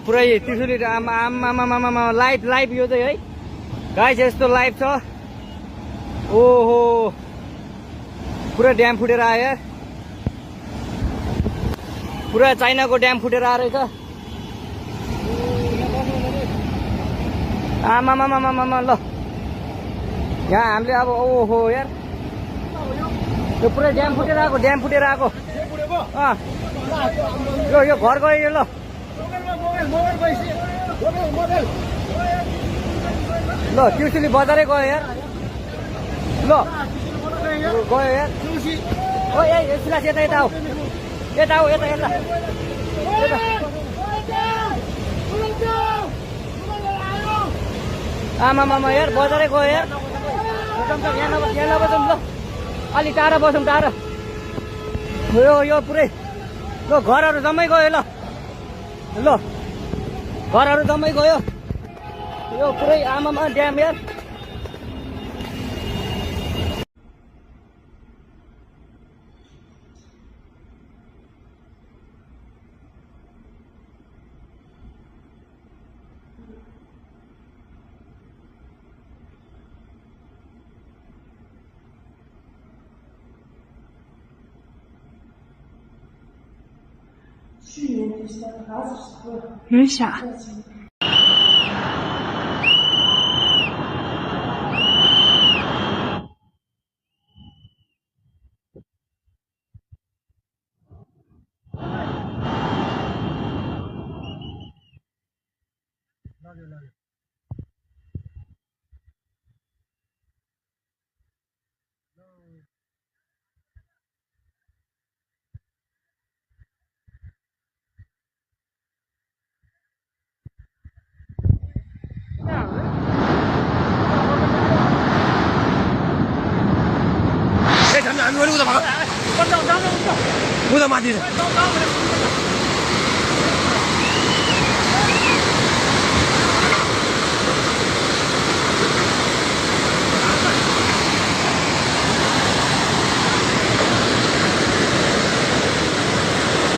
पुरै त्रिशुली आमा लाइभ यो चाहिँ है गाइस यस्तो लाइभ छ ओहो पुरा ड्याम फुटेर आयो यार पुरा चाइनाको ड्याम फुटेर आएर रहेछ आमा ल यहाँ हामीले अब ओहो यार यो पुरै ड्याम फुटेर आएको यो घर गयो ल ल त्रिशुली बजारै गयो यार ल गयो यार ओ ए सिलास यता आऊ यता आमा यार बजारै गयो यार यहाँ नबसौँ ल अलि टाढा बसौँ टाढा यो पुरै ल घरहरू जम्मै गयो ल घरहरू जम्मै गयो यो पुरै आमामा ड्याम यार人傻。우다 마디.